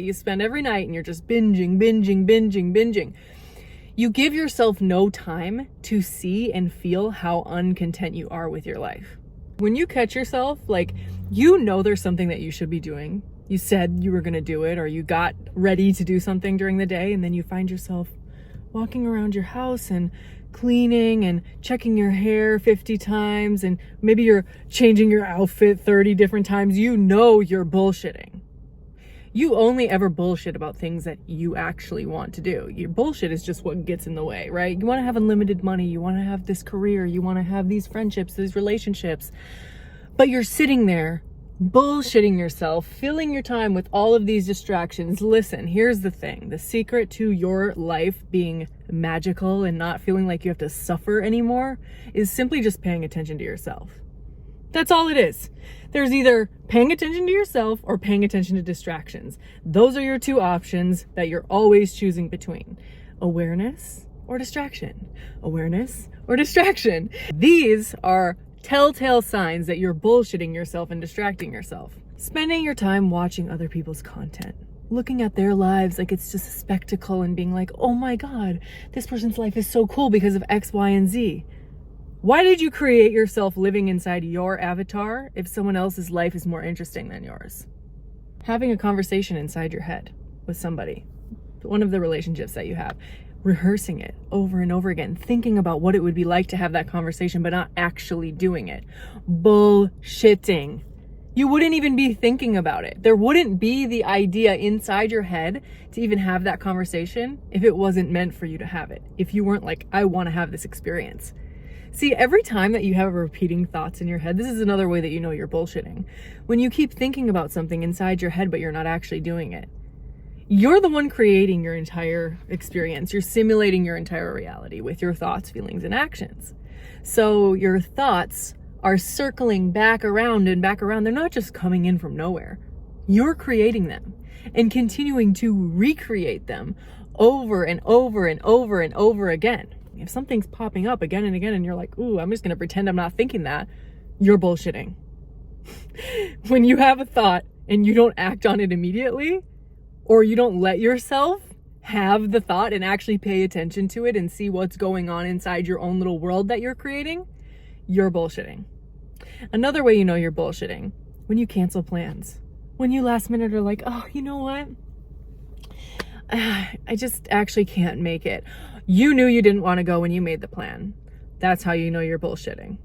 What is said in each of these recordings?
you spend every night and you're just binging. You give yourself no time to see and feel how uncontent you are with your life. When you catch yourself, like, you know there's something that you should be doing. You said you were going to do it, or you got ready to do something during the day, and then you find yourself walking around your house and cleaning and checking your hair 50 times, and maybe you're changing your outfit 30 different times. You know you're bullshitting. You only ever bullshit about things that you actually want to do. Your bullshit is just what gets in the way, right? You want to have unlimited money. You want to have this career. You want to have these friendships, these relationships. But you're sitting there bullshitting yourself, filling your time with all of these distractions. Listen, here's the thing. The secret to your life being magical and not feeling like you have to suffer anymore is simply just paying attention to yourself. That's all it is. There's either paying attention to yourself or paying attention to distractions. Those are your two options that you're always choosing between. Awareness or distraction. Awareness or distraction. These are telltale signs that you're bullshitting yourself and distracting yourself. Spending your time watching other people's content, looking at their lives like it's just a spectacle and being like, oh my God, this person's life is so cool because of X, Y, and Z. Why did you create yourself living inside your avatar if someone else's life is more interesting than yours? Having a conversation inside your head with somebody, one of the relationships that you have, rehearsing it over and over again, thinking about what it would be like to have that conversation, but not actually doing it. Bullshitting. You wouldn't even be thinking about it. There wouldn't be the idea inside your head to even have that conversation if it wasn't meant for you to have it. If you weren't like, I want to have this experience. See, every time that you have repeating thoughts in your head, this is another way that you know you're bullshitting. When you keep thinking about something inside your head, but you're not actually doing it, you're the one creating your entire experience. You're simulating your entire reality with your thoughts, feelings, and actions. So your thoughts are circling back around and back around. They're not just coming in from nowhere. You're creating them and continuing to recreate them over and over and over and over again. If something's popping up again and again and you're like, ooh, I'm just going to pretend I'm not thinking that, you're bullshitting. When you have a thought and you don't act on it immediately, or you don't let yourself have the thought and actually pay attention to it and see what's going on inside your own little world that you're creating, you're bullshitting. Another way you know you're bullshitting, when you cancel plans. When you last minute are like, oh, you know what? I just actually can't make it. You knew you didn't want to go when you made the plan. That's how you know you're bullshitting.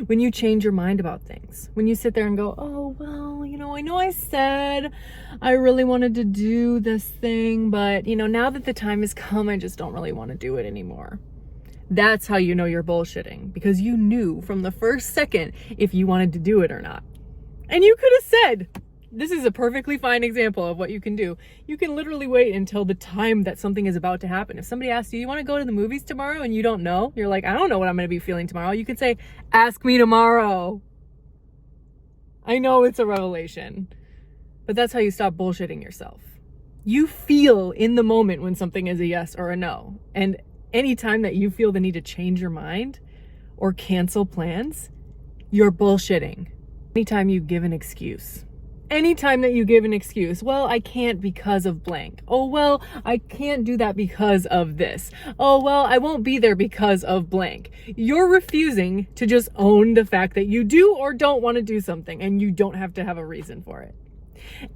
When you change your mind about things. When you sit there and go, oh, well, I know I said I really wanted to do this thing, but, now that the time has come, I just don't really want to do it anymore. That's how you know you're bullshitting, because you knew from the first second if you wanted to do it or not. And you could have said, this is a perfectly fine example of what you can do. You can literally wait until the time that something is about to happen. If somebody asks you want to go to the movies tomorrow and you don't know, you're like, I don't know what I'm going to be feeling tomorrow. You can say, ask me tomorrow. I know it's a revelation, but that's how you stop bullshitting yourself. You feel in the moment when something is a yes or a no. And anytime that you feel the need to change your mind or cancel plans, you're bullshitting. Anytime you give an excuse. Anytime that you give an excuse, well, I can't because of blank. Oh, well, I can't do that because of this. Oh, well, I won't be there because of blank. You're refusing to just own the fact that you do or don't want to do something, and you don't have to have a reason for it.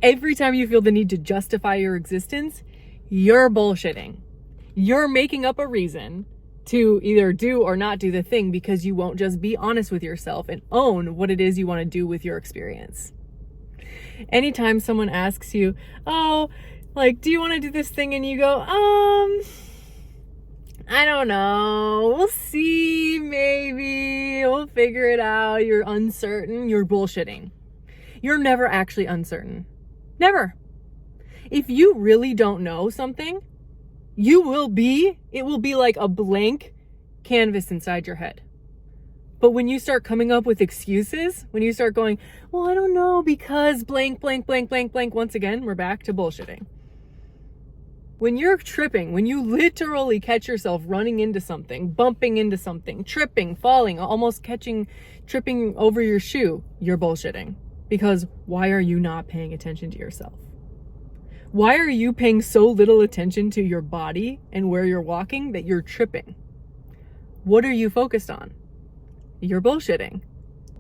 Every time you feel the need to justify your existence, you're bullshitting. You're making up a reason to either do or not do the thing because you won't just be honest with yourself and own what it is you want to do with your experience. Anytime someone asks you, oh, like, do you want to do this thing? And you go, I don't know. We'll see. Maybe we'll figure it out. You're uncertain. You're bullshitting. You're never actually uncertain. Never. If you really don't know something, it will be like a blank canvas inside your head. But when you start coming up with excuses, when you start going, well, I don't know because blank, once again, we're back to bullshitting. When you're tripping, when you literally catch yourself running into something, bumping into something, tripping, falling, almost tripping over your shoe, you're bullshitting. Because why are you not paying attention to yourself? Why are you paying so little attention to your body and where you're walking that you're tripping? What are you focused on? You're bullshitting.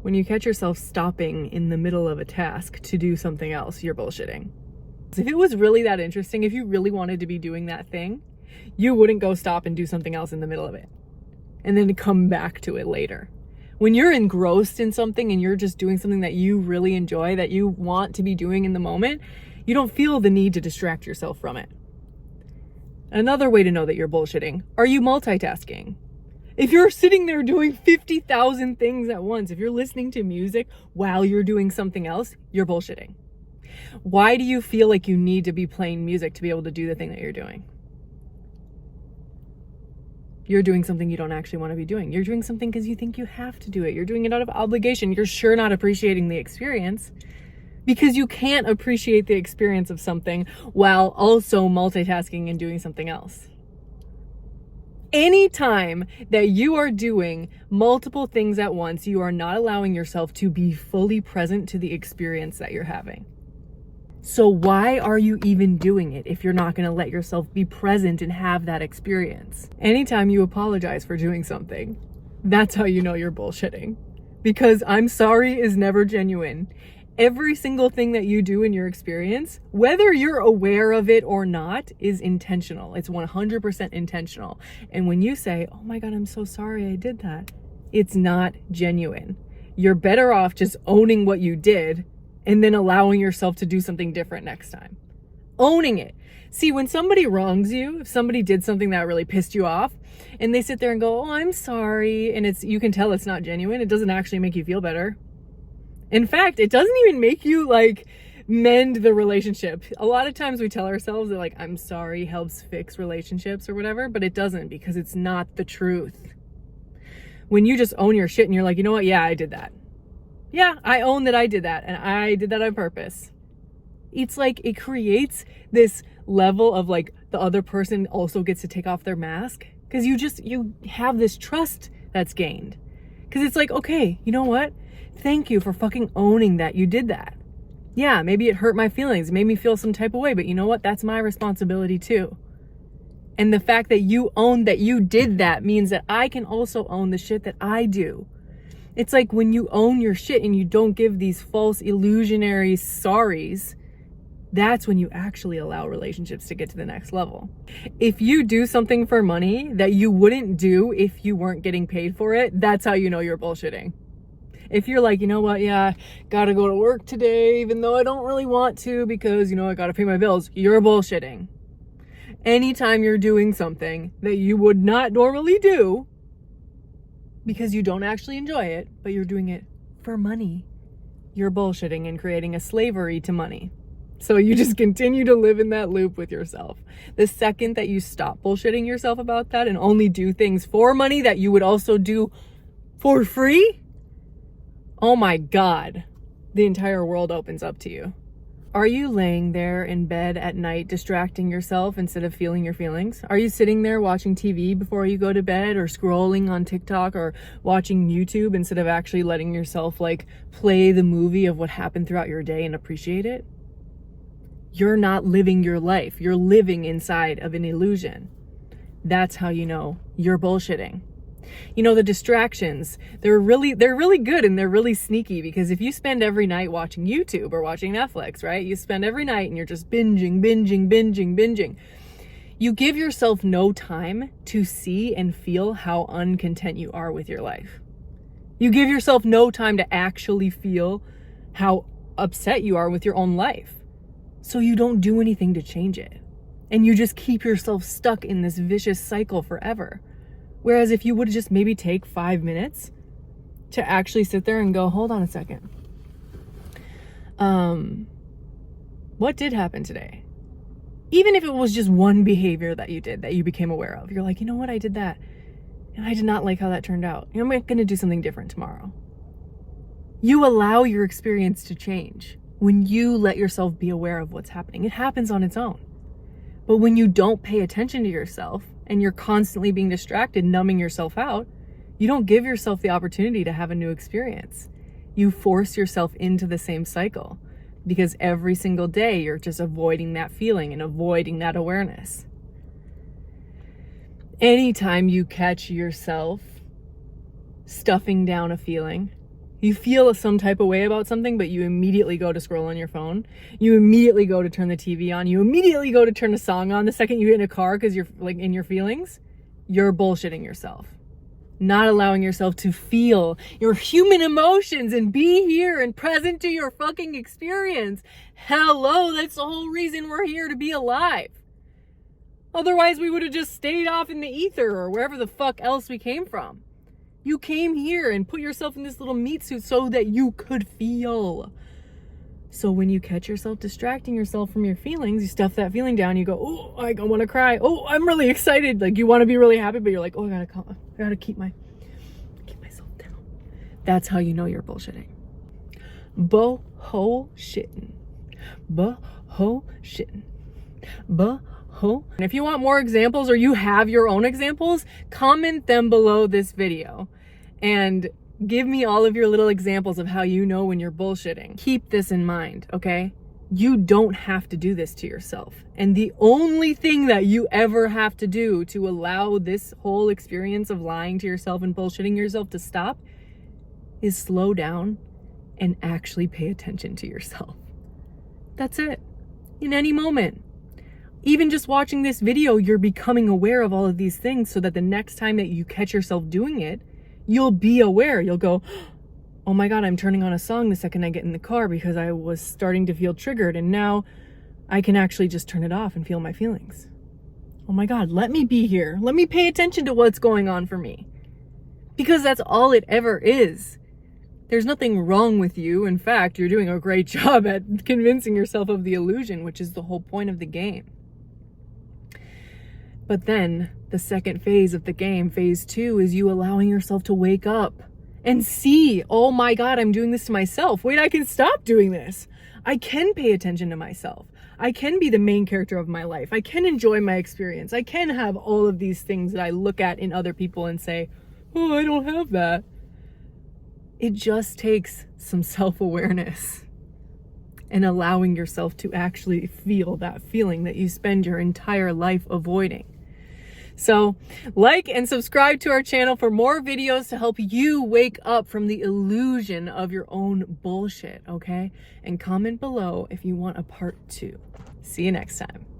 When you catch yourself stopping in the middle of a task to do something else, you're bullshitting. If it was really that interesting, if you really wanted to be doing that thing, you wouldn't go stop and do something else in the middle of it and then come back to it later. When you're engrossed in something and you're just doing something that you really enjoy, that you want to be doing in the moment, you don't feel the need to distract yourself from it. Another way to know that you're bullshitting, are you multitasking? If you're sitting there doing 50,000 things at once, if you're listening to music while you're doing something else, you're bullshitting. Why do you feel like you need to be playing music to be able to do the thing that you're doing? You're doing something you don't actually want to be doing. You're doing something because you think you have to do it. You're doing it out of obligation. You're sure not appreciating the experience because you can't appreciate the experience of something while also multitasking and doing something else. Anytime that you are doing multiple things at once, you are not allowing yourself to be fully present to the experience that you're having. So why are you even doing it if you're not going to let yourself be present and have that experience? Anytime you apologize for doing something, that's how you know you're bullshitting. Because I'm sorry is never genuine. Every single thing that you do in your experience, whether you're aware of it or not, is intentional. It's 100% intentional. And when you say, oh my God, I'm so sorry I did that, it's not genuine. You're better off just owning what you did and then allowing yourself to do something different next time. Owning it. See, when somebody wrongs you, if somebody did something that really pissed you off, and they sit there and go, oh, I'm sorry, and you can tell it's not genuine, it doesn't actually make you feel better. In fact, it doesn't even make you mend the relationship. A lot of times we tell ourselves that I'm sorry helps fix relationships or whatever, but it doesn't because it's not the truth. When you just own your shit and you're like, you know what? Yeah, I did that. Yeah, I own that I did that, and I did that on purpose. It's it creates this level of the other person also gets to take off their mask because you have this trust that's gained. Because it's okay, you know what? Thank you for fucking owning that you did that. Yeah, maybe it hurt my feelings, made me feel some type of way, but you know what? That's my responsibility too. And the fact that you own that you did that means that I can also own the shit that I do. It's when you own your shit and you don't give these false illusionary sorries, that's when you actually allow relationships to get to the next level. If you do something for money that you wouldn't do if you weren't getting paid for it, that's how you know you're bullshitting. If you're you know what, yeah, gotta go to work today, even though I don't really want to because, I gotta pay my bills, you're bullshitting. Anytime you're doing something that you would not normally do, because you don't actually enjoy it, but you're doing it for money, you're bullshitting and creating a slavery to money. So you just continue to live in that loop with yourself. The second that you stop bullshitting yourself about that and only do things for money that you would also do for free, oh my God, the entire world opens up to you. Are you laying there in bed at night distracting yourself instead of feeling your feelings? Are you sitting there watching TV before you go to bed or scrolling on TikTok or watching YouTube instead of actually letting yourself play the movie of what happened throughout your day and appreciate it? You're not living your life. You're living inside of an illusion. That's how you know you're bullshitting. The distractions, they're really good and they're really sneaky because if you spend every night watching YouTube or watching Netflix, right? You spend every night and you're just binging. You give yourself no time to see and feel how uncontent you are with your life. You give yourself no time to actually feel how upset you are with your own life. So you don't do anything to change it. And you just keep yourself stuck in this vicious cycle forever. Whereas if you would just maybe take 5 minutes to actually sit there and go, hold on a second. What did happen today? Even if it was just one behavior that you did that you became aware of. You're you know what? I did that. And I did not like how that turned out. I'm going to do something different tomorrow. You allow your experience to change when you let yourself be aware of what's happening. It happens on its own. But when you don't pay attention to yourself and you're constantly being distracted, numbing yourself out, you don't give yourself the opportunity to have a new experience. You force yourself into the same cycle because every single day you're just avoiding that feeling and avoiding that awareness. Anytime you catch yourself stuffing down a feeling, you feel some type of way about something, but you immediately go to scroll on your phone. You immediately go to turn the TV on. You immediately go to turn a song on the second you get in a car because you're like in your feelings. You're bullshitting yourself. Not allowing yourself to feel your human emotions and be here and present to your fucking experience. Hello, that's the whole reason we're here, to be alive. Otherwise, we would have just stayed off in the ether or wherever the fuck else we came from. You came here and put yourself in this little meat suit so that you could feel. So when you catch yourself distracting yourself from your feelings, you stuff that feeling down, you go, oh, I want to cry. Oh, I'm really excited. Like, you want to be really happy, but you're like, oh, I gotta keep myself down. That's how you know you're bullshitting. Bo-ho-shitting. Bo-ho-shitting. Bo-ho. And if you want more examples or you have your own examples, comment them below this video and give me all of your little examples of how you know when you're bullshitting. Keep this in mind, okay? You don't have to do this to yourself. And the only thing that you ever have to do to allow this whole experience of lying to yourself and bullshitting yourself to stop is slow down and actually pay attention to yourself. That's it. In any moment. Even just watching this video, you're becoming aware of all of these things so that the next time that you catch yourself doing it, you'll be aware. You'll go, oh my God, I'm turning on a song the second I get in the car because I was starting to feel triggered, and now I can actually just turn it off and feel my feelings. Oh my God, let me be here. Let me pay attention to what's going on for me. Because that's all it ever is. There's nothing wrong with you. In fact, you're doing a great job at convincing yourself of the illusion, which is the whole point of the game. But then the second phase of the game, phase 2, is you allowing yourself to wake up and see, oh my God, I'm doing this to myself. Wait, I can stop doing this. I can pay attention to myself. I can be the main character of my life. I can enjoy my experience. I can have all of these things that I look at in other people and say, oh, I don't have that. It just takes some self-awareness and allowing yourself to actually feel that feeling that you spend your entire life avoiding. So like and subscribe to our channel for more videos to help you wake up from the illusion of your own bullshit, okay? And comment below if you want a part 2. See you next time.